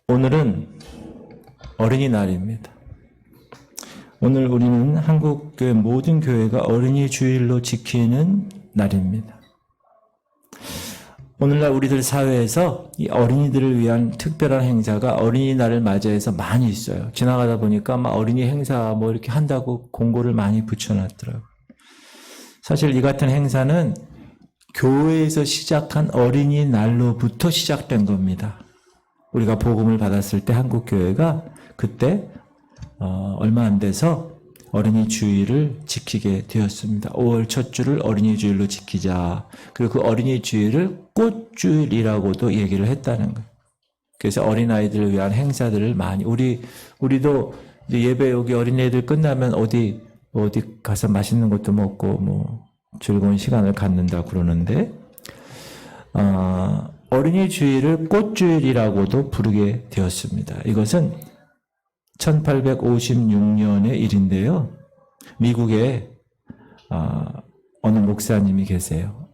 오늘은 어린이날입니다. 오늘 우리는 한국교회 모든 교회가 어린이 주일로 지키는 날입니다. 오늘날 우리들 사회에서 이 어린이들을 위한 특별한 행사가 어린이날을 맞이해서 많이 있어요. 지나가다 보니까 막 어린이 행사 뭐 이렇게 한다고 공고를 많이 붙여놨더라고요. 사실 이 같은 행사는 교회에서 시작한 어린이날로부터 시작된 겁니다. 우리가 복음을 받았을 때 한국교회가 그때 얼마 안 돼서 어린이 주일을 지키게 되었습니다. 5월 첫 주를 어린이 주일로 지키자. 그리고 그 어린이 주일을 꽃주일이라고도 얘기를 했다는 거예요. 그래서 어린아이들을 위한 행사들을 많이 우리도 이제 예배 여기 어린이들 끝나면 어디 가서 맛있는 것도 먹고 뭐 즐거운 시간을 갖는다 그러는데 어린이 주일을 꽃주일이라고도 부르게 되었습니다. 이것은 1856년의 일인데요. 미국에 어느 목사님이 계세요.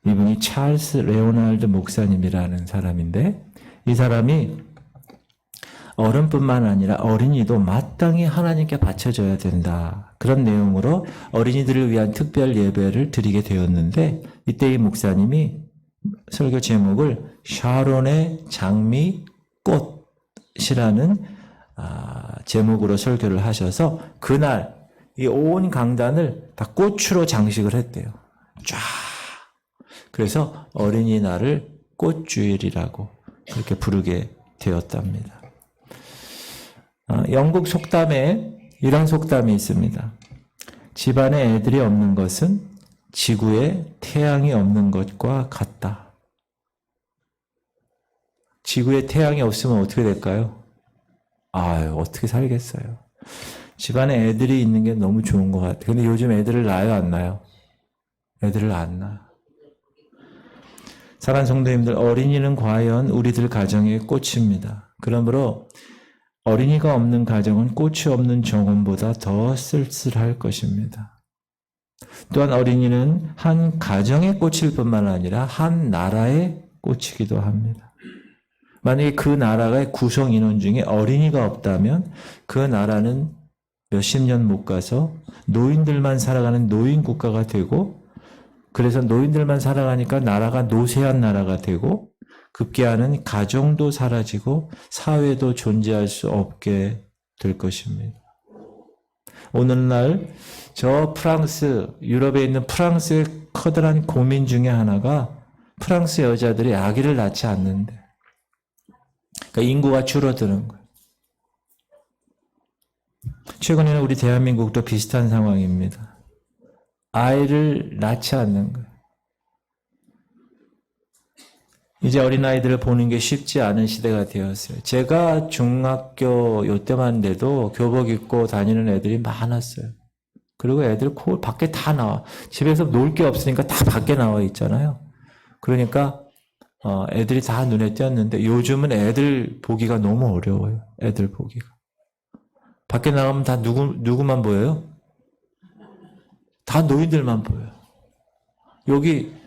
이분이 찰스 레오날드 목사님이라는 사람인데 이 사람이 어른뿐만 아니라 어린이도 마땅히 하나님께 바쳐줘야 된다. 그런 내용으로 어린이들을 위한 특별 예배를 드리게 되었는데 이때 이 목사님이 설교 제목을 샤론의 장미 꽃이라는 제목으로 설교를 하셔서 그날 이 온 강단을 다 꽃으로 장식을 했대요. 쫙. 그래서 어린이날을 꽃주일이라고 그렇게 부르게 되었답니다. 영국 속담에 이런 속담이 있습니다. 집안에 애들이 없는 것은 지구에 태양이 없는 것과 같다. 지구에 태양이 없으면 어떻게 될까요? 어떻게 살겠어요. 집안에 애들이 있는 게 너무 좋은 것 같아요. 근데 요즘 애들을 낳아요, 안 낳아요? 애들을 안 낳아. 사랑하는 성도님들, 어린이는 과연 우리들 가정의 꽃입니다. 그러므로 어린이가 없는 가정은 꽃이 없는 정원보다 더 쓸쓸할 것입니다. 또한 어린이는 한 가정의 꽃일 뿐만 아니라 한 나라의 꽃이기도 합니다. 만약에 그 나라의 구성 인원 중에 어린이가 없다면 그 나라는 몇십 년 못 가서 노인들만 살아가는 노인 국가가 되고 그래서 노인들만 살아가니까 나라가 노쇠한 나라가 되고 급기야는 가정도 사라지고 사회도 존재할 수 없게 될 것입니다. 오늘날 저 프랑스, 유럽에 있는 프랑스의 커다란 고민 중에 하나가 프랑스 여자들이 아기를 낳지 않는데 그러니까 인구가 줄어드는 거예요. 최근에는 우리 대한민국도 비슷한 상황입니다. 아이를 낳지 않는 거예요. 이제 어린아이들을 보는 게 쉽지 않은 시대가 되었어요. 제가 중학교 요때만 돼도 교복 입고 다니는 애들이 많았어요. 그리고 애들 밖에 다 나와. 집에서 놀 게 없으니까 다 밖에 나와 있잖아요. 그러니까 애들이 다 눈에 띄었는데 요즘은 애들 보기가 너무 어려워요. 애들 보기가. 밖에 나가면 다 누구만 보여요? 다 노인들만 보여요. 여기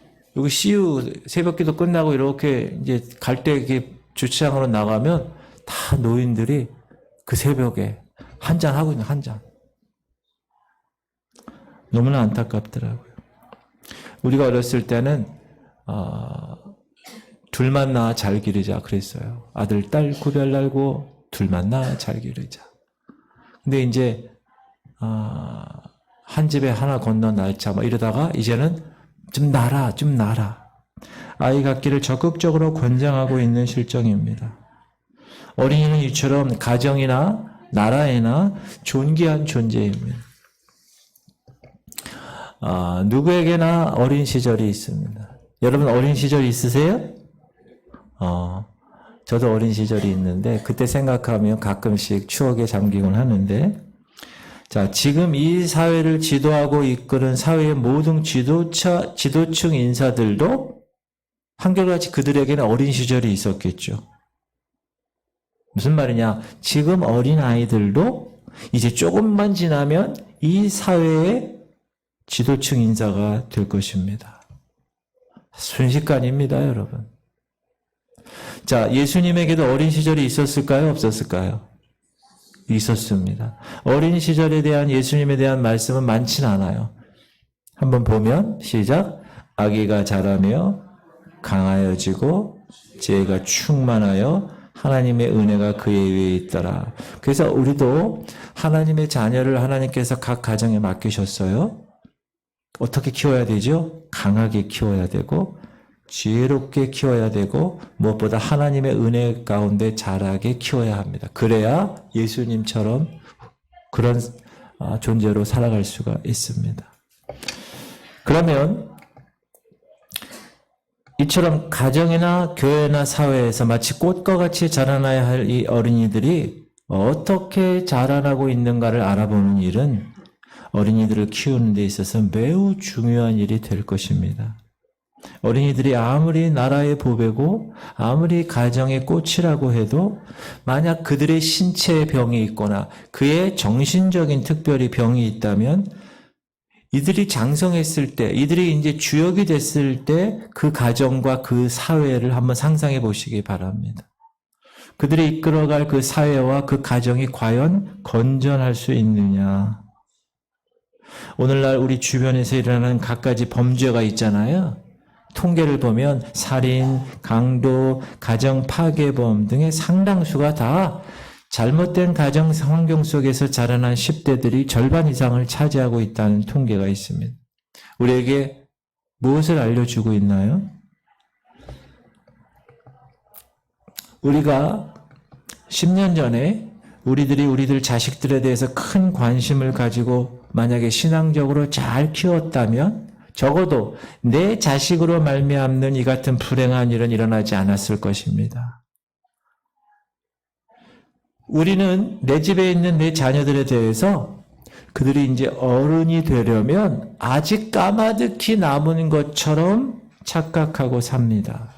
CU 새벽기도 끝나고 이렇게 이제 갈 때 이렇게 주차장으로 나가면 다 노인들이 그 새벽에 한잔 하고 있는 한잔. 너무나 안타깝더라고요. 우리가 어렸을 때는 둘만 낳아 잘 기르자 그랬어요. 아들, 딸 구별 날고 둘만 낳아 잘 기르자. 근데 이제 한 집에 하나 건너 낳자 막 이러다가 이제는 좀 낳아라. 아이 갖기를 적극적으로 권장하고 있는 실정입니다. 어린이는 이처럼 가정이나 나라에나 존귀한 존재입니다. 누구에게나 어린 시절이 있습니다. 여러분 어린 시절 있으세요? 저도 어린 시절이 있는데 그때 생각하면 가끔씩 추억에 잠기곤 하는데 자, 지금 이 사회를 지도하고 이끄는 사회의 모든 지도층 인사들도 한결같이 그들에게는 어린 시절이 있었겠죠. 무슨 말이냐? 지금 어린 아이들도 이제 조금만 지나면 이 사회의 지도층 인사가 될 것입니다. 순식간입니다, 여러분. 자, 예수님에게도 어린 시절이 있었을까요? 없었을까요? 있었습니다. 어린 시절에 대한 예수님에 대한 말씀은 많진 않아요. 한번 보면 시작. 아기가 자라며 강하여지고 지혜가 충만하여 하나님의 은혜가 그의 위에 있더라. 그래서 우리도 하나님의 자녀를 하나님께서 각 가정에 맡기셨어요. 어떻게 키워야 되죠? 강하게 키워야 되고 지혜롭게 키워야 되고 무엇보다 하나님의 은혜 가운데 자라게 키워야 합니다. 그래야 예수님처럼 그런 존재로 살아갈 수가 있습니다. 그러면 이처럼 가정이나 교회나 사회에서 마치 꽃과 같이 자라나야 할 이 어린이들이 어떻게 자라나고 있는가를 알아보는 일은 어린이들을 키우는 데 있어서 매우 중요한 일이 될 것입니다. 어린이들이 아무리 나라의 보배고 아무리 가정의 꽃이라고 해도 만약 그들의 신체에 병이 있거나 그의 정신적인 특별히 병이 있다면 이들이 장성했을 때, 이들이 이제 주역이 됐을 때 그 가정과 그 사회를 한번 상상해 보시기 바랍니다. 그들이 이끌어갈 그 사회와 그 가정이 과연 건전할 수 있느냐. 오늘날 우리 주변에서 일어나는 갖가지 범죄가 있잖아요. 통계를 보면 살인, 강도, 가정 파괴범 등의 상당수가 다 잘못된 가정 환경 속에서 자라난 10대들이 절반 이상을 차지하고 있다는 통계가 있습니다. 우리에게 무엇을 알려주고 있나요? 우리가 10년 전에 우리들이 우리들 자식들에 대해서 큰 관심을 가지고 만약에 신앙적으로 잘 키웠다면 적어도 내 자식으로 말미암는 이 같은 불행한 일은 일어나지 않았을 것입니다. 우리는 내 집에 있는 내 자녀들에 대해서 그들이 이제 어른이 되려면 아직 까마득히 남은 것처럼 착각하고 삽니다.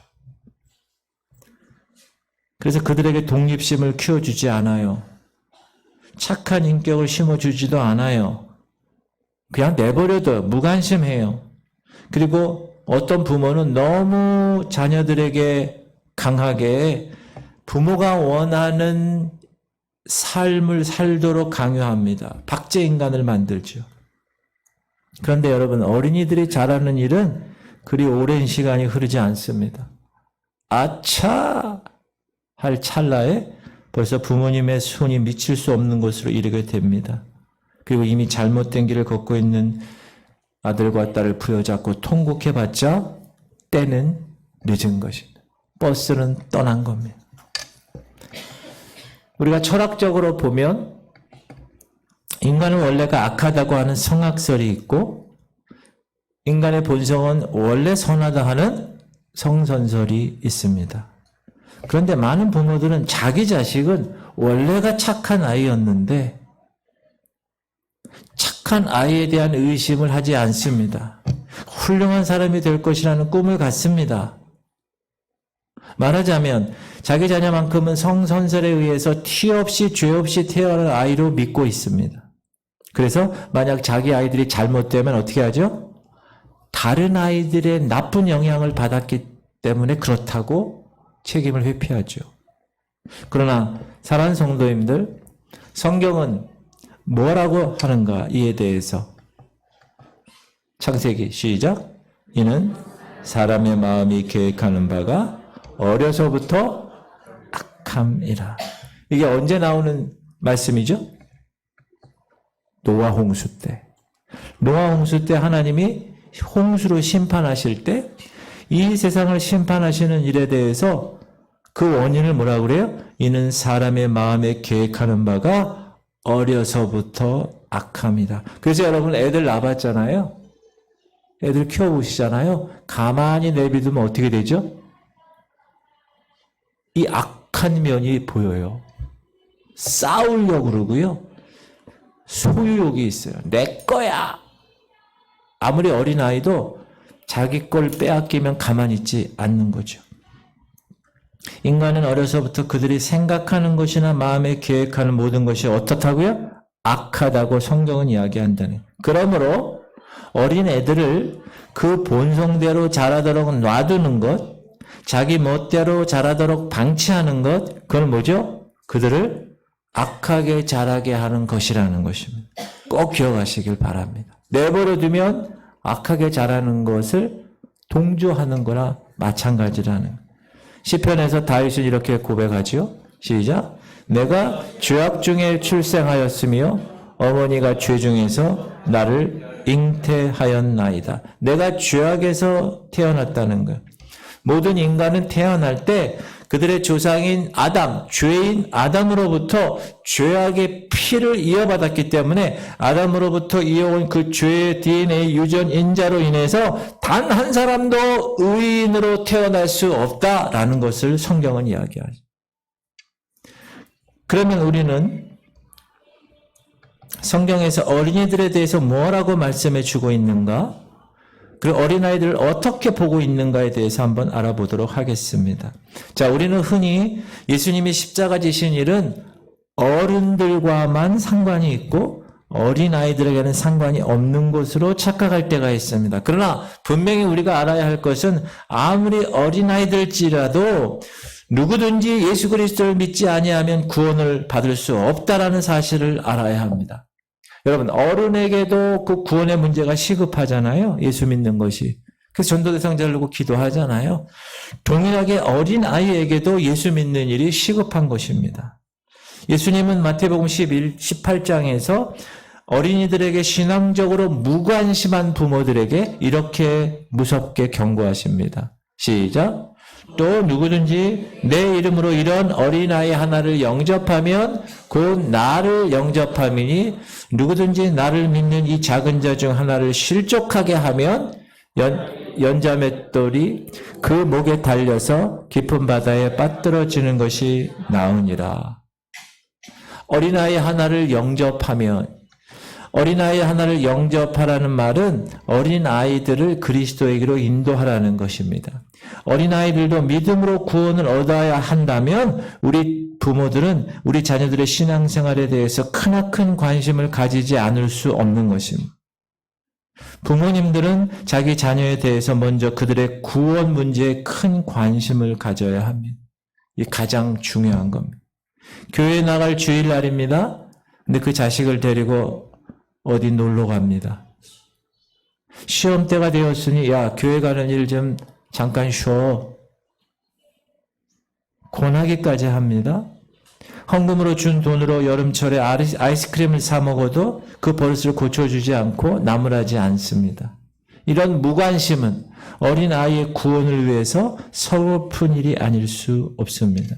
그래서 그들에게 독립심을 키워주지 않아요. 착한 인격을 심어주지도 않아요. 그냥 내버려둬요. 무관심해요. 그리고 어떤 부모는 너무 자녀들에게 강하게 부모가 원하는 삶을 살도록 강요합니다. 박제 인간을 만들죠. 그런데 여러분, 어린이들이 자라는 일은 그리 오랜 시간이 흐르지 않습니다. 아차! 할 찰나에 벌써 부모님의 손이 미칠 수 없는 곳으로 이르게 됩니다. 그리고 이미 잘못된 길을 걷고 있는 아들과 딸을 부여잡고 통곡해봤자 때는 늦은 것입니다. 버스는 떠난 겁니다. 우리가 철학적으로 보면 인간은 원래가 악하다고 하는 성악설이 있고 인간의 본성은 원래 선하다 하는 성선설이 있습니다. 그런데 많은 부모들은 자기 자식은 원래가 착한 아이였는데 착한 아이에 대한 의심을 하지 않습니다. 훌륭한 사람이 될 것이라는 꿈을 갖습니다. 말하자면 자기 자녀만큼은 성선설에 의해서 티 없이 죄 없이 태어난 아이로 믿고 있습니다. 그래서 만약 자기 아이들이 잘못되면 어떻게 하죠? 다른 아이들의 나쁜 영향을 받았기 때문에 그렇다고 책임을 회피하죠. 그러나 사랑하는 성도님들, 성경은 뭐라고 하는가 이에 대해서 창세기 시작. 이는 사람의 마음이 계획하는 바가 어려서부터 악함이라. 이게 언제 나오는 말씀이죠? 노아 홍수 때. 노아 홍수 때 하나님이 홍수로 심판하실 때 이 세상을 심판하시는 일에 대해서 그 원인을 뭐라고 그래요? 이는 사람의 마음에 계획하는 바가 어려서부터 악함이다. 그래서 여러분 애들 낳아봤잖아요. 애들 키워보시잖아요. 가만히 내비두면 어떻게 되죠? 이 악한 면이 보여요. 싸우려고 그러고요. 소유욕이 있어요. 내 거야. 아무리 어린아이도 자기 걸 빼앗기면 가만히 있지 않는 거죠. 인간은 어려서부터 그들이 생각하는 것이나 마음에 계획하는 모든 것이 어떻다고요? 악하다고 성경은 이야기한다네. 그러므로 어린 애들을 그 본성대로 자라도록 놔두는 것, 자기 멋대로 자라도록 방치하는 것, 그건 뭐죠? 그들을 악하게 자라게 하는 것이라는 것입니다. 꼭 기억하시길 바랍니다. 내버려 두면 악하게 자라는 것을 동조하는 거나 마찬가지라는 거예요. 시편에서 다윗은 이렇게 고백하지요. 시작. 내가 죄악 중에 출생하였으며 어머니가 죄 중에서 나를 잉태하였나이다. 내가 죄악에서 태어났다는 거예요. 모든 인간은 태어날 때 그들의 조상인 아담, 죄인 아담으로부터 죄악의 피를 이어받았기 때문에 아담으로부터 이어온 그 죄의 DNA 유전 인자로 인해서 단 한 사람도 의인으로 태어날 수 없다라는 것을 성경은 이야기하죠. 그러면 우리는 성경에서 어린이들에 대해서 뭐라고 말씀해 주고 있는가? 그리고 어린아이들을 어떻게 보고 있는가에 대해서 한번 알아보도록 하겠습니다. 자, 우리는 흔히 예수님이 십자가 지신 일은 어른들과만 상관이 있고 어린아이들에게는 상관이 없는 것으로 착각할 때가 있습니다. 그러나 분명히 우리가 알아야 할 것은 아무리 어린아이들일지라도 누구든지 예수 그리스도를 믿지 아니하면 구원을 받을 수 없다라는 사실을 알아야 합니다. 여러분, 어른에게도 그 구원의 문제가 시급하잖아요. 예수 믿는 것이. 그래서 전도대상자를 두고 기도하잖아요. 동일하게 어린아이에게도 예수 믿는 일이 시급한 것입니다. 예수님은 마태복음 18장에서 어린이들에게 신앙적으로 무관심한 부모들에게 이렇게 무섭게 경고하십니다. 시작. 또 누구든지 내 이름으로 이런 어린아이 하나를 영접하면 곧 나를 영접함이니 누구든지 나를 믿는 이 작은 자 중 하나를 실족하게 하면 연자맷돌이 그 목에 달려서 깊은 바다에 빠뜨려지는 것이 나으니라. 어린아이 하나를 영접하면, 어린아이 하나를 영접하라는 말은 어린아이들을 그리스도에게로 인도하라는 것입니다. 어린아이들도 믿음으로 구원을 얻어야 한다면 우리 부모들은 우리 자녀들의 신앙생활에 대해서 크나큰 관심을 가지지 않을 수 없는 것입니다. 부모님들은 자기 자녀에 대해서 먼저 그들의 구원 문제에 큰 관심을 가져야 합니다. 이게 가장 중요한 겁니다. 교회에 나갈 주일날입니다. 근데 그 자식을 데리고 어디 놀러 갑니다. 시험 때가 되었으니 야, 교회 가는 일 좀 잠깐 쉬어. 권하기까지 합니다. 헌금으로 준 돈으로 여름철에 아이스크림을 사 먹어도 그 버릇을 고쳐주지 않고 나무라지 않습니다. 이런 무관심은 어린아이의 구원을 위해서 서글픈 일이 아닐 수 없습니다.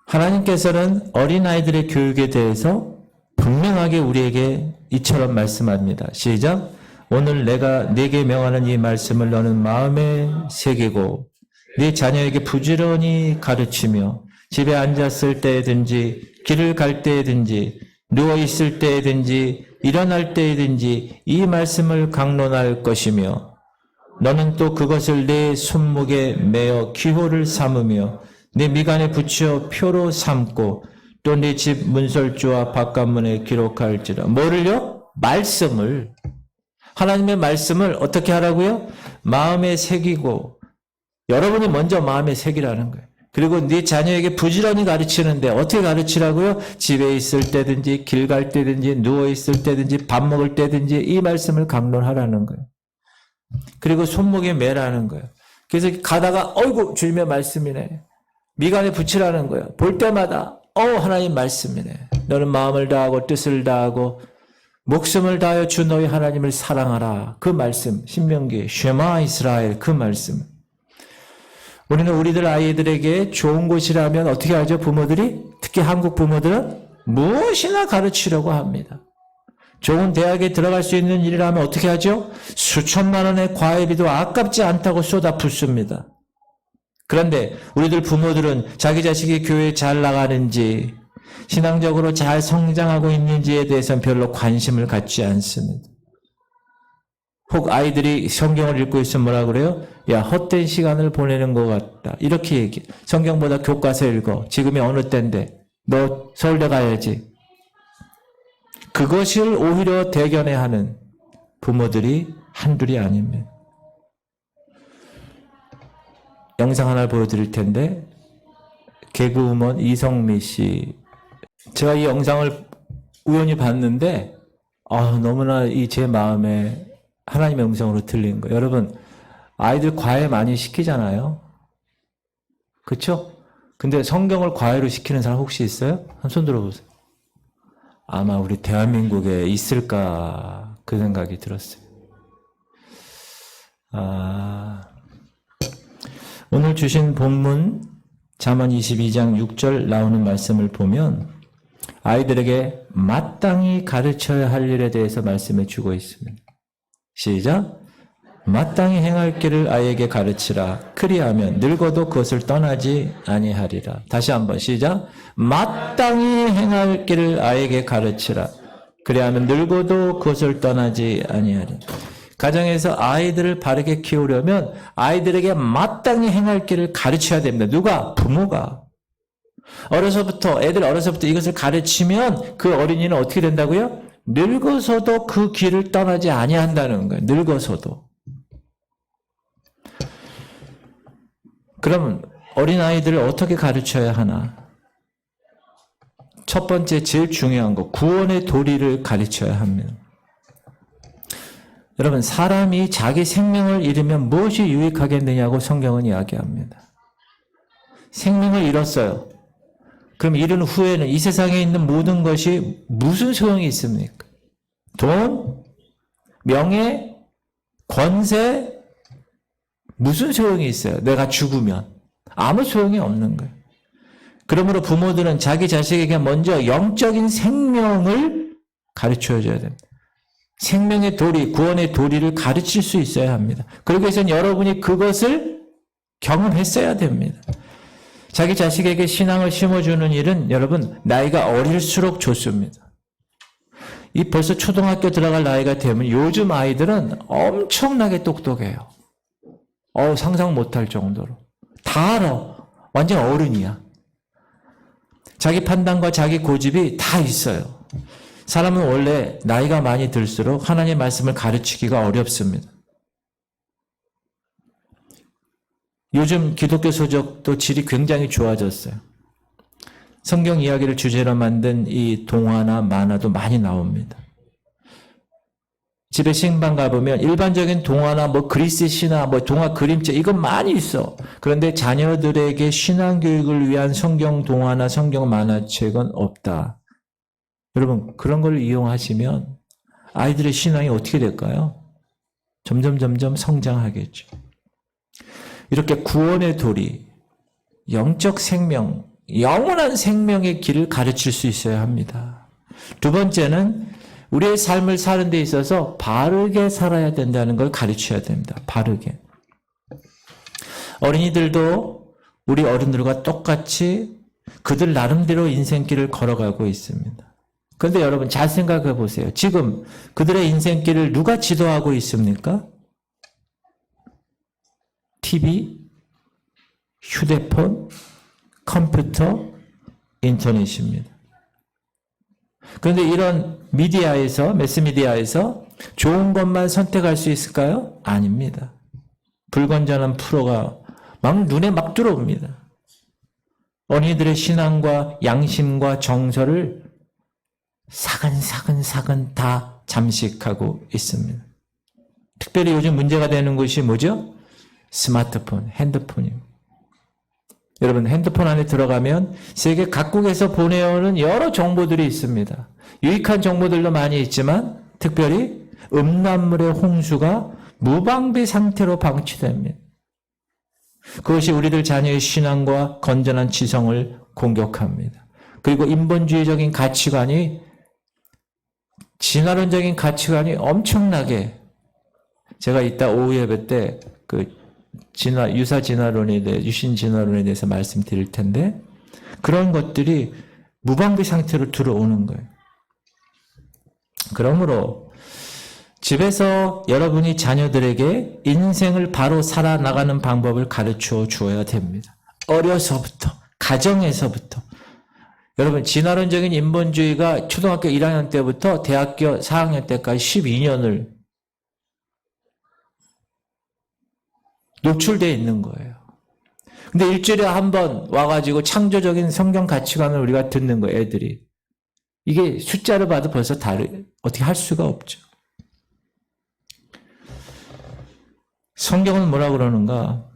하나님께서는 어린아이들의 교육에 대해서 분명하게 우리에게 이처럼 말씀합니다. 시작. 오늘 내가 네게 명하는 이 말씀을 너는 마음에 새기고 네 자녀에게 부지런히 가르치며 집에 앉았을 때든지 길을 갈 때든지 누워있을 때든지 일어날 때든지 이 말씀을 강론할 것이며 너는 또 그것을 네 손목에 매어 기호를 삼으며 네 미간에 붙여 표로 삼고 또 네 집 문설주와 바깥문에 기록할지라. 뭐를요? 말씀을. 하나님의 말씀을 어떻게 하라고요? 마음에 새기고, 여러분이 먼저 마음에 새기라는 거예요. 그리고 네 자녀에게 부지런히 가르치는데 어떻게 가르치라고요? 집에 있을 때든지 길 갈 때든지 누워 있을 때든지 밥 먹을 때든지 이 말씀을 강론하라는 거예요. 그리고 손목에 매라는 거예요. 그래서 가다가 어이구 주님의 말씀이네. 미간에 붙이라는 거예요. 볼 때마다 하나님 말씀이네. 너는 마음을 다하고 뜻을 다하고 목숨을 다하여 주 너희 하나님을 사랑하라. 그 말씀, 신명기 쉐마 이스라엘 그 말씀. 우리는 우리들 아이들에게 좋은 곳이라면 어떻게 하죠? 부모들이, 특히 한국 부모들은 무엇이나 가르치려고 합니다. 좋은 대학에 들어갈 수 있는 일이라면 어떻게 하죠? 수천만 원의 과외비도 아깝지 않다고 쏟아붓습니다. 그런데 우리들 부모들은 자기 자식이 교회에 잘 나가는지 신앙적으로 잘 성장하고 있는지에 대해서는 별로 관심을 갖지 않습니다. 혹 아이들이 성경을 읽고 있으면 뭐라 그래요? 야, 헛된 시간을 보내는 것 같다. 이렇게 얘기해. 성경보다 교과서 읽어. 지금이 어느 때인데 너 서울대 가야지. 그것을 오히려 대견해하는 부모들이 한둘이 아닙니다. 영상 하나 보여드릴 텐데, 개그우먼 이성미 씨. 제가 이 영상을 우연히 봤는데, 너무나 제 마음에 하나님의 음성으로 들린 거예요. 여러분, 아이들 과외 많이 시키잖아요. 그쵸? 근데 성경을 과외로 시키는 사람 혹시 있어요? 한 손 들어보세요. 아마 우리 대한민국에 있을까, 그 생각이 들었어요. 오늘 주신 본문 잠언 22장 6절 나오는 말씀을 보면 아이들에게 마땅히 가르쳐야 할 일에 대해서 말씀해 주고 있습니다. 시작. 마땅히 행할 길을 아이에게 가르치라. 그리하면 늙어도 그것을 떠나지 아니하리라. 다시 한번 시작. 마땅히 행할 길을 아이에게 가르치라. 그리하면 늙어도 그것을 떠나지 아니하리라. 가정에서 아이들을 바르게 키우려면 아이들에게 마땅히 행할 길을 가르쳐야 됩니다. 누가? 부모가. 애들 어려서부터 이것을 가르치면 그 어린이는 어떻게 된다고요? 늙어서도 그 길을 떠나지 아니한다는 거예요. 늙어서도. 그러면 어린아이들을 어떻게 가르쳐야 하나? 첫 번째 제일 중요한 거, 구원의 도리를 가르쳐야 합니다. 여러분, 사람이 자기 생명을 잃으면 무엇이 유익하겠느냐고 성경은 이야기합니다. 생명을 잃었어요. 그럼 잃은 후에는 이 세상에 있는 모든 것이 무슨 소용이 있습니까? 돈, 명예, 권세, 무슨 소용이 있어요? 내가 죽으면. 아무 소용이 없는 거예요. 그러므로 부모들은 자기 자식에게 먼저 영적인 생명을 가르쳐줘야 됩니다. 생명의 도리, 구원의 도리를 가르칠 수 있어야 합니다. 그러기 위해서는 여러분이 그것을 경험했어야 됩니다. 자기 자식에게 신앙을 심어주는 일은 여러분 나이가 어릴수록 좋습니다. 벌써 초등학교 들어갈 나이가 되면 요즘 아이들은 엄청나게 똑똑해요. 상상 못할 정도로. 다 알아. 완전 어른이야. 자기 판단과 자기 고집이 다 있어요. 사람은 원래 나이가 많이 들수록 하나님의 말씀을 가르치기가 어렵습니다. 요즘 기독교 서적도 질이 굉장히 좋아졌어요. 성경 이야기를 주제로 만든 이 동화나 만화도 많이 나옵니다. 집에 신방 가보면 일반적인 동화나 그리스 신화, 동화 그림책 이건 많이 있어. 그런데 자녀들에게 신앙 교육을 위한 성경 동화나 성경 만화책은 없다. 여러분, 그런 걸 이용하시면 아이들의 신앙이 어떻게 될까요? 점점 성장하겠죠. 이렇게 구원의 도리, 영적 생명, 영원한 생명의 길을 가르칠 수 있어야 합니다. 두 번째는 우리의 삶을 사는 데 있어서 바르게 살아야 된다는 걸 가르쳐야 됩니다. 바르게. 어린이들도 우리 어른들과 똑같이 그들 나름대로 인생길을 걸어가고 있습니다. 그런데 여러분 잘 생각해 보세요. 지금 그들의 인생길을 누가 지도하고 있습니까? TV, 휴대폰, 컴퓨터, 인터넷입니다. 그런데 이런 매스미디어에서 좋은 것만 선택할 수 있을까요? 아닙니다. 불건전한 프로가 눈에 막 들어옵니다. 어린이들의 신앙과 양심과 정서를 사근사근 다 잠식하고 있습니다. 특별히 요즘 문제가 되는 것이 뭐죠? 스마트폰, 핸드폰입니다. 여러분 핸드폰 안에 들어가면 세계 각국에서 보내오는 여러 정보들이 있습니다. 유익한 정보들도 많이 있지만 특별히 음란물의 홍수가 무방비 상태로 방치됩니다. 그것이 우리들 자녀의 신앙과 건전한 지성을 공격합니다. 그리고 인본주의적인 가치관이 진화론적인 가치관이 엄청나게 제가 이따 오후 예배 때 유사 진화론에 대해 유신 진화론에 대해서 말씀드릴 텐데 그런 것들이 무방비 상태로 들어오는 거예요. 그러므로 집에서 여러분이 자녀들에게 인생을 바로 살아나가는 방법을 가르쳐 주어야 됩니다. 어려서부터, 가정에서부터. 여러분 진화론적인 인본주의가 초등학교 1학년 때부터 대학교 4학년 때까지 12년을 노출되어 있는 거예요. 근데 일주일에 한 번 와가지고 창조적인 성경 가치관을 우리가 듣는 거예요, 애들이. 이게 숫자를 봐도 벌써 어떻게 할 수가 없죠. 성경은 뭐라 그러는가?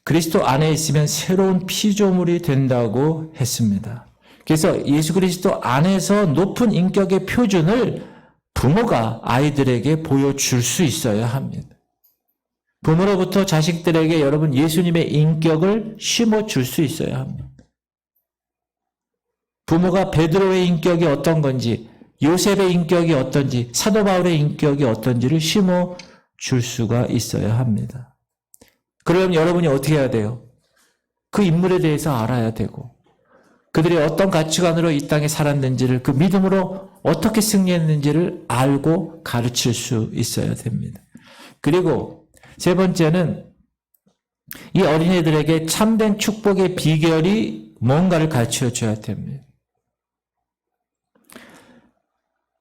그리스도 안에 있으면 새로운 피조물이 된다고 했습니다. 그래서 예수 그리스도 안에서 높은 인격의 표준을 부모가 아이들에게 보여줄 수 있어야 합니다. 부모로부터 자식들에게 여러분 예수님의 인격을 심어줄 수 있어야 합니다. 부모가 베드로의 인격이 어떤 건지, 요셉의 인격이 어떤지, 사도 바울의 인격이 어떤지를 심어줄 수가 있어야 합니다. 그러면 여러분이 어떻게 해야 돼요? 그 인물에 대해서 알아야 되고, 그들이 어떤 가치관으로 이 땅에 살았는지를, 그 믿음으로 어떻게 승리했는지를 알고 가르칠 수 있어야 됩니다. 그리고 세 번째는 이 어린이들에게 참된 축복의 비결이 뭔가를 가르쳐줘야 됩니다.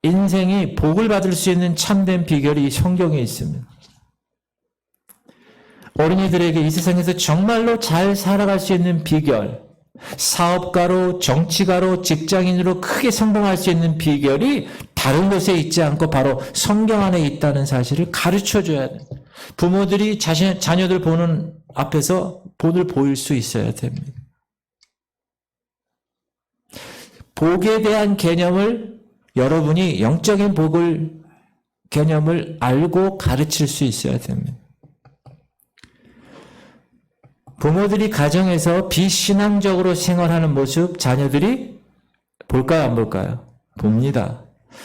인생이 복을 받을 수 있는 참된 비결이 성경에 있습니다. 어린이들에게 이 세상에서 정말로 잘 살아갈 수 있는 비결, 사업가로, 정치가로, 직장인으로 크게 성공할 수 있는 비결이 다른 곳에 있지 않고 바로 성경 안에 있다는 사실을 가르쳐줘야 됩니다. 부모들이 자녀들 보는 앞에서 본을 보일 수 있어야 됩니다. 복에 대한 개념을 여러분이 영적인 개념을 알고 가르칠 수 있어야 됩니다. 부모들이 가정에서 비신앙적으로 생활하는 모습 자녀들이 볼까요, 안 볼까요? 봅니다.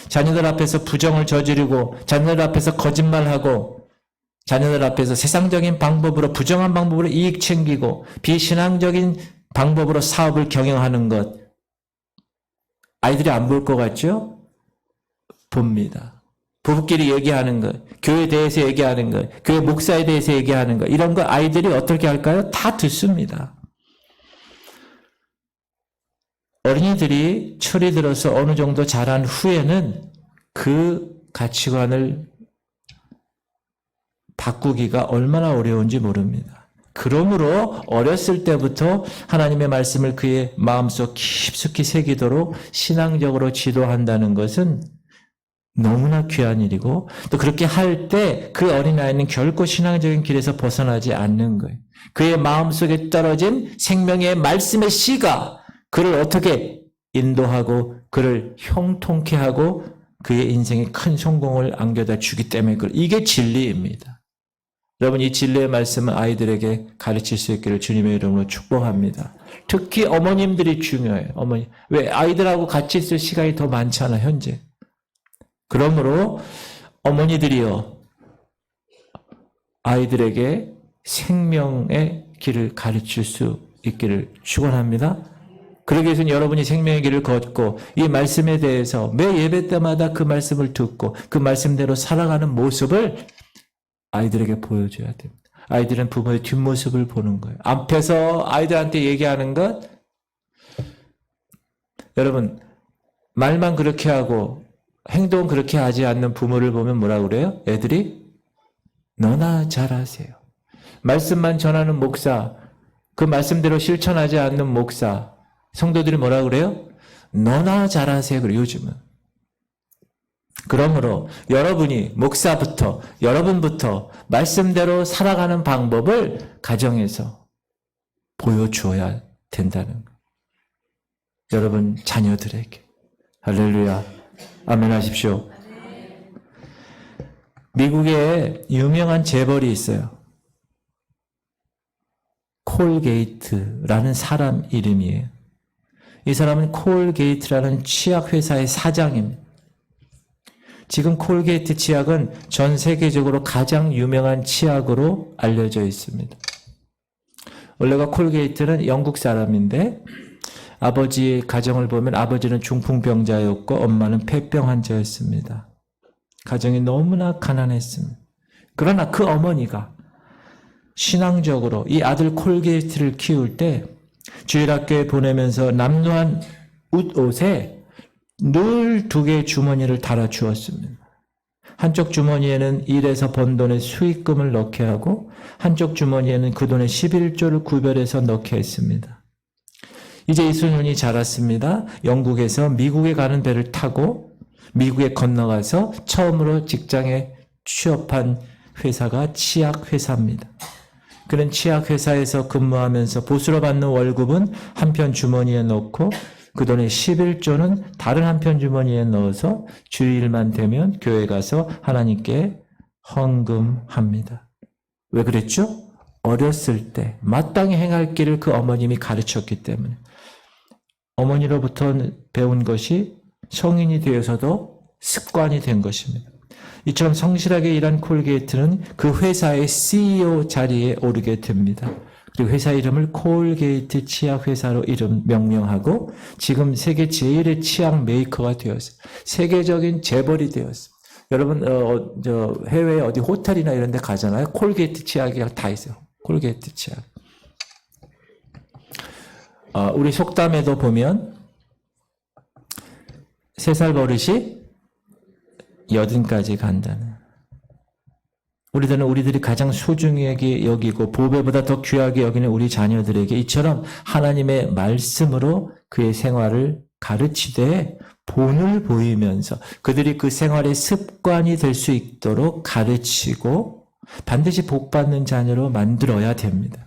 자녀들 앞에서 부정을 저지르고, 자녀들 앞에서 거짓말하고, 자녀들 앞에서 세상적인 방법으로, 부정한 방법으로 이익 챙기고, 비신앙적인 방법으로 사업을 경영하는 것, 아이들이 안 볼 것 같죠? 봅니다. 부부끼리 얘기하는 것, 교회에 대해서 얘기하는 것, 교회 목사에 대해서 얘기하는 것, 이런 거 아이들이 어떻게 할까요? 다 듣습니다. 어린이들이 철이 들어서 어느 정도 자란 후에는 그 가치관을 바꾸기가 얼마나 어려운지 모릅니다. 그러므로 어렸을 때부터 하나님의 말씀을 그의 마음속 깊숙이 새기도록 신앙적으로 지도한다는 것은 너무나 귀한 일이고, 또 그렇게 할 때 그 어린아이는 결코 신앙적인 길에서 벗어나지 않는 거예요. 그의 마음속에 떨어진 생명의 말씀의 씨가 그를 어떻게 인도하고 그를 형통케 하고 그의 인생에 큰 성공을 안겨다 주기 때문에 이게 진리입니다. 여러분, 이 진리의 말씀은 아이들에게 가르칠 수 있기를 주님의 이름으로 축복합니다. 특히 어머님들이 중요해요. 어머니. 왜? 아이들하고 같이 있을 시간이 더 많잖아, 현재. 그러므로 어머니들이요, 아이들에게 생명의 길을 가르칠 수 있기를 축원합니다. 그러기 위해서는 여러분이 생명의 길을 걷고 이 말씀에 대해서 매 예배 때마다 그 말씀을 듣고 그 말씀대로 살아가는 모습을 아이들에게 보여줘야 됩니다. 아이들은 부모의 뒷모습을 보는 거예요. 앞에서 아이들한테 얘기하는 것, 여러분, 말만 그렇게 하고 행동 그렇게 하지 않는 부모를 보면 뭐라 그래요? 애들이 너나 잘하세요. 말씀만 전하는 목사, 그 말씀대로 실천하지 않는 목사, 성도들이 뭐라 그래요? 너나 잘하세요. 그래요, 요즘은. 그러므로 여러분이 목사부터, 여러분부터 말씀대로 살아가는 방법을 가정에서 보여주어야 된다는 거. 여러분 자녀들에게. 할렐루야. 아멘 하십시오. 미국에 유명한 재벌이 있어요. 콜게이트라는 사람 이름이에요. 이 사람은 콜게이트라는 치약회사의 사장입니다. 지금 콜게이트 치약은 전 세계적으로 가장 유명한 치약으로 알려져 있습니다. 원래가 콜게이트는 영국 사람인데 아버지의 가정을 보면 아버지는 중풍병자였고 엄마는 폐병 환자였습니다. 가정이 너무나 가난했습니다. 그러나 그 어머니가 신앙적으로 이 아들 콜게이트를 키울 때 주일학교에 보내면서 남루한 옷에 늘 2개의 주머니를 달아 주었습니다. 한쪽 주머니에는 일해서 번 돈의 수익금을 넣게 하고 한쪽 주머니에는 그 돈의 11조를 구별해서 넣게 했습니다. 이제 이순신이 자랐습니다. 영국에서 미국에 가는 배를 타고 미국에 건너가서 처음으로 직장에 취업한 회사가 치약회사입니다. 그는 치약회사에서 근무하면서 보수로 받는 월급은 한편 주머니에 넣고 그 돈의 11조는 다른 한편 주머니에 넣어서 주일만 되면 교회 가서 하나님께 헌금합니다. 왜 그랬죠? 어렸을 때 마땅히 행할 길을 그 어머님이 가르쳤기 때문에 어머니로부터 배운 것이 성인이 되어서도 습관이 된 것입니다. 이처럼 성실하게 일한 콜게이트는 그 회사의 CEO 자리에 오르게 됩니다. 그리고 회사 이름을 콜게이트 치약회사로 명명하고 지금 세계 제일의 치약 메이커가 되었어요. 세계적인 재벌이 되었어요. 여러분 해외 어디 호텔이나 이런 데 가잖아요. 콜게이트 치약이 다 있어요. 콜게이트 치약. 우리 속담에도 보면 3살 버릇이 80까지 간다는. 우리들이 가장 소중하게 여기고 보배보다 더 귀하게 여기는 우리 자녀들에게 이처럼 하나님의 말씀으로 그의 생활을 가르치되 본을 보이면서 그들이 그 생활의 습관이 될 수 있도록 가르치고 반드시 복받는 자녀로 만들어야 됩니다.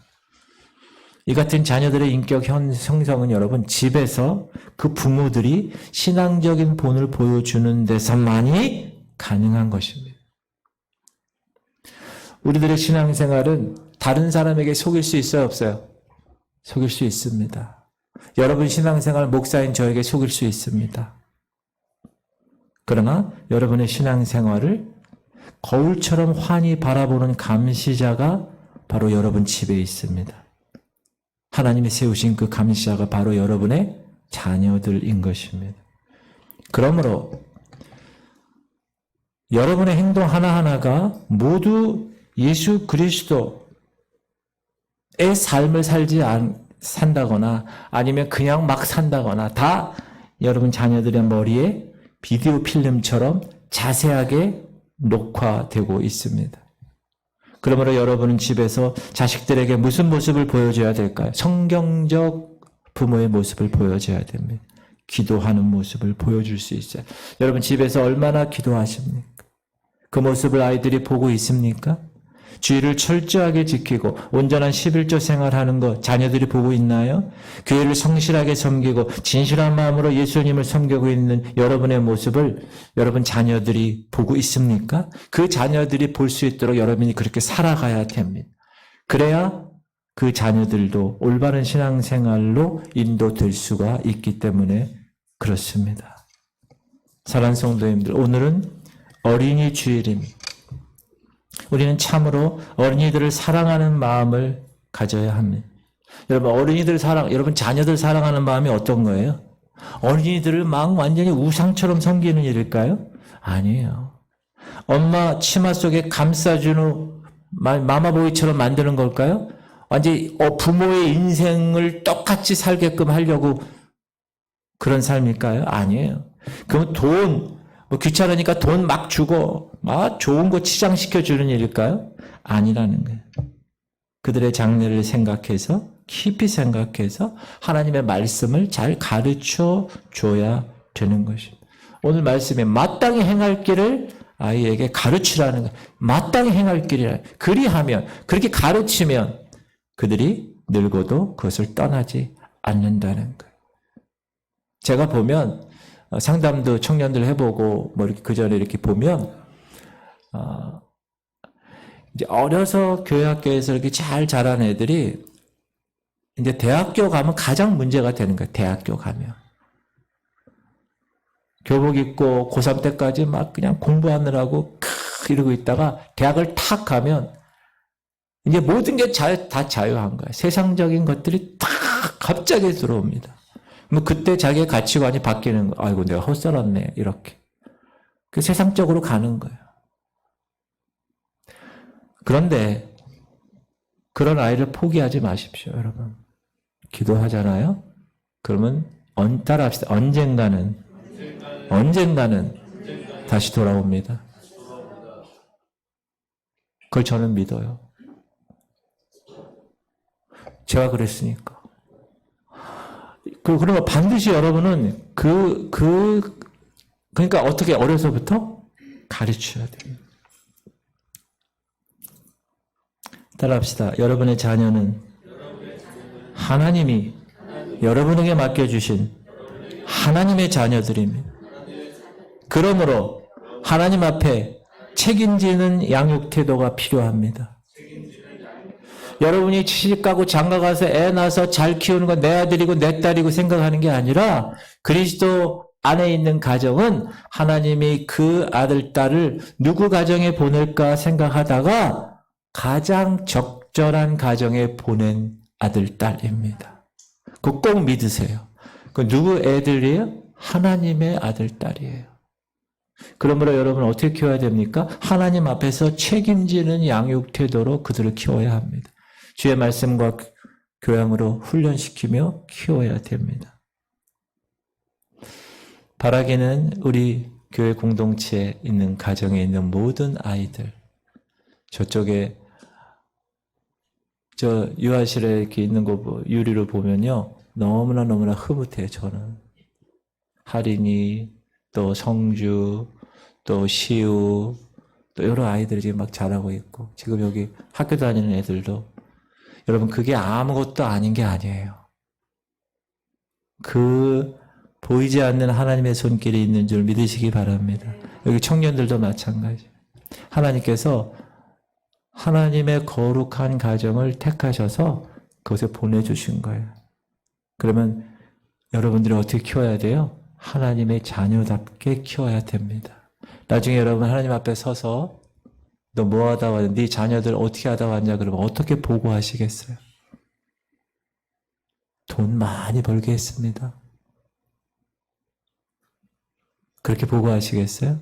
이 같은 자녀들의 인격 형성은 여러분 집에서 그 부모들이 신앙적인 본을 보여주는 데서만이 가능한 것입니다. 우리들의 신앙생활은 다른 사람에게 속일 수 있어요, 없어요? 속일 수 있습니다. 여러분 신앙생활 목사인 저에게 속일 수 있습니다. 그러나 여러분의 신앙생활을 거울처럼 환히 바라보는 감시자가 바로 여러분 집에 있습니다. 하나님이 세우신 그 감시자가 바로 여러분의 자녀들인 것입니다. 그러므로 여러분의 행동 하나하나가 모두 예수 그리스도의 삶을 산다거나 아니면 그냥 막 산다거나 다 여러분 자녀들의 머리에 비디오 필름처럼 자세하게 녹화되고 있습니다. 그러므로 여러분은 집에서 자식들에게 무슨 모습을 보여줘야 될까요? 성경적 부모의 모습을 보여줘야 됩니다. 기도하는 모습을 보여줄 수 있어요. 여러분 집에서 얼마나 기도하십니까? 그 모습을 아이들이 보고 있습니까? 주의를 철저하게 지키고 온전한 11조 생활하는 것 자녀들이 보고 있나요? 교회를 성실하게 섬기고 진실한 마음으로 예수님을 섬기고 있는 여러분의 모습을 여러분 자녀들이 보고 있습니까? 그 자녀들이 볼 수 있도록 여러분이 그렇게 살아가야 됩니다. 그래야 그 자녀들도 올바른 신앙생활로 인도될 수가 있기 때문에 그렇습니다. 사랑하는 성도님들, 오늘은 어린이 주일입니다. 우리는 참으로 어린이들을 사랑하는 마음을 가져야 합니다. 여러분 여러분 자녀들 사랑하는 마음이 어떤 거예요? 어린이들을 막 완전히 우상처럼 섬기는 일일까요? 아니에요. 엄마 치마 속에 감싸주는 마마보이처럼 만드는 걸까요? 완전히 부모의 인생을 똑같이 살게끔 하려고 그런 삶일까요? 아니에요. 그럼 귀찮으니까 돈 막 주고 막 좋은 거 치장시켜 주는 일일까요? 아니라는 거예요. 그들의 장래를 생각해서 깊이 생각해서 하나님의 말씀을 잘 가르쳐 줘야 되는 것입니다. 오늘 말씀에 마땅히 행할 길을 아이에게 가르치라는 거예요. 마땅히 행할 길이라. 그렇게 가르치면 그들이 늙어도 그것을 떠나지 않는다는 거예요. 제가 보면 상담도 청년들 해보고 이렇게 그 전에 이렇게 보면 이제 어려서 교회 학교에서 이렇게 잘 자란 애들이 이제 대학교 가면 가장 문제가 되는 거예요. 대학교 가면 교복 입고 고3 때까지 막 그냥 공부하느라고 이러고 있다가 대학을 탁 가면 이제 모든 게 다 자유한 거예요. 세상적인 것들이 탁 갑자기 들어옵니다. 그때 자기의 가치관이 바뀌는 거예요. 아이고 내가 헛살았네 이렇게. 그 세상적으로 가는 거예요. 그런데 그런 아이를 포기하지 마십시오, 여러분. 기도하잖아요. 그러면 따라합시다. 언젠가는 다시 돌아옵니다. 그걸 저는 믿어요. 제가 그랬으니까. 그러면 반드시 여러분은 그러니까 어떻게 어려서부터 가르쳐야 돼요. 따라합시다. 여러분의 자녀는 하나님이 여러분에게 맡겨주신 하나님의 자녀들입니다. 그러므로 하나님 앞에 책임지는 양육 태도가 필요합니다. 여러분이 시집가고 장가가서 애 낳아서 잘 키우는 건 내 아들이고 내 딸이고 생각하는 게 아니라 그리스도 안에 있는 가정은 하나님이 그 아들, 딸을 누구 가정에 보낼까 생각하다가 가장 적절한 가정에 보낸 아들, 딸입니다. 그거 꼭 믿으세요. 그 누구 애들이에요? 하나님의 아들, 딸이에요. 그러므로 여러분 어떻게 키워야 됩니까? 하나님 앞에서 책임지는 양육 태도로 그들을 키워야 합니다. 주의 말씀과 교양으로 훈련시키며 키워야 됩니다. 바라기는 우리 교회 공동체에 있는 가정에 있는 모든 아이들, 저쪽에 저 유아실에 이렇게 있는 거 유리를 보면요, 너무나 흐뭇해요. 저는 할인이, 또 성주, 또 시우, 또 여러 아이들이 지금 막 자라고 있고, 지금 여기 학교 다니는 애들도, 여러분 그게 아무것도 아닌 게 아니에요. 그 보이지 않는 하나님의 손길이 있는 줄 믿으시기 바랍니다. 여기 청년들도 마찬가지. 하나님께서 하나님의 거룩한 가정을 택하셔서 그것에 보내주신 거예요. 그러면 여러분들이 어떻게 키워야 돼요? 하나님의 자녀답게 키워야 됩니다. 나중에 여러분 하나님 앞에 서서 너 뭐 하다 왔냐? 네 자녀들 어떻게 하다 왔냐? 그러면 어떻게 보고하시겠어요? 돈 많이 벌게 했습니다. 그렇게 보고하시겠어요?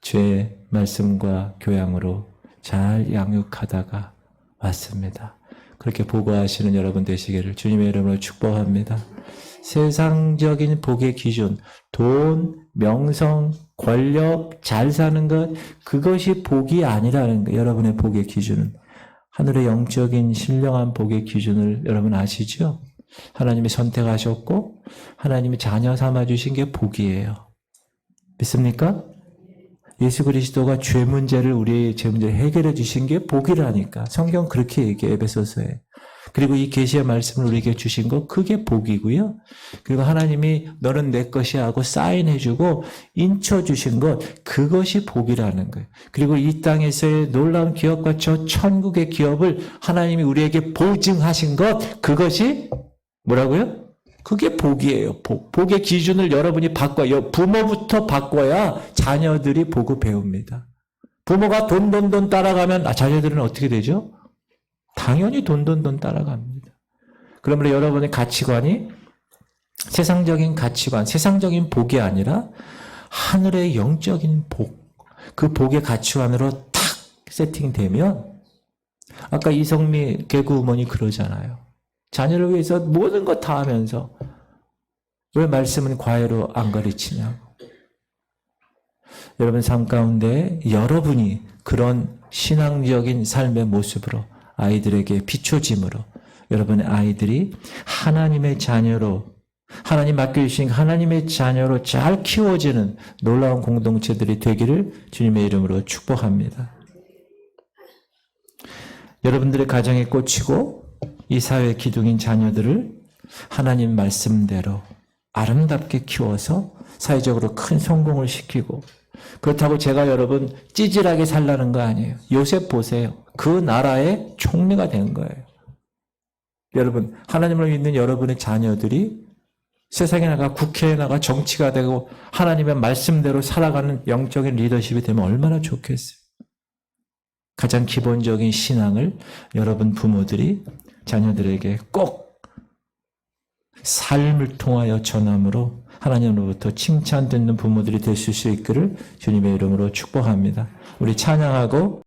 주의 말씀과 교양으로 잘 양육하다가 왔습니다. 그렇게 보고하시는 여러분 되시기를 주님의 이름으로 축복합니다. 세상적인 복의 기준, 돈, 명성, 권력, 잘 사는 것, 그것이 복이 아니라는 거예요. 여러분의 복의 기준은. 하늘의 영적인 신령한 복의 기준을 여러분 아시죠? 하나님이 선택하셨고 하나님이 자녀 삼아주신 게 복이에요. 믿습니까? 예수 그리스도가 죄 문제를 우리의 죄 문제를 해결해 주신 게 복이라니까. 성경 그렇게 얘기해 에베소서에. 그리고 이 계시의 말씀을 우리에게 주신 거 그게 복이고요. 그리고 하나님이 너는 내 것이 하고 사인해주고 인쳐주신 것 그것이 복이라는 거예요. 그리고 이 땅에서의 놀라운 기업과 저 천국의 기업을 하나님이 우리에게 보증하신 것 그것이 뭐라고요? 그게 복이에요. 복. 복의 기준을 여러분이 바꿔요. 부모부터 바꿔야 자녀들이 보고 배웁니다. 부모가 돈 따라가면 자녀들은 어떻게 되죠? 당연히 돈 따라갑니다. 그러므로 여러분의 가치관이 세상적인 가치관, 세상적인 복이 아니라 하늘의 영적인 복, 그 복의 가치관으로 탁 세팅되면 아까 이성미 개그우먼이 그러잖아요. 자녀를 위해서 모든 것 다 하면서 왜 말씀은 과외로 안 가르치냐고. 여러분 삶 가운데 여러분이 그런 신앙적인 삶의 모습으로 아이들에게 비춰짐으로 여러분의 아이들이 하나님의 자녀로 하나님 맡겨주신 하나님의 자녀로 잘 키워지는 놀라운 공동체들이 되기를 주님의 이름으로 축복합니다. 여러분들의 가정에 꽂히고 이 사회의 기둥인 자녀들을 하나님 말씀대로 아름답게 키워서 사회적으로 큰 성공을 시키고 그렇다고 제가 여러분 찌질하게 살라는 거 아니에요. 요셉 보세요. 그 나라의 총리가 된 거예요. 여러분 하나님을 믿는 여러분의 자녀들이 세상에 나가 국회에 나가 정치가 되고 하나님의 말씀대로 살아가는 영적인 리더십이 되면 얼마나 좋겠어요. 가장 기본적인 신앙을 여러분 부모들이 자녀들에게 꼭 삶을 통하여 전함으로 하나님으로부터 칭찬 듣는 부모들이 되실 수 있기를 주님의 이름으로 축복합니다. 우리 찬양하고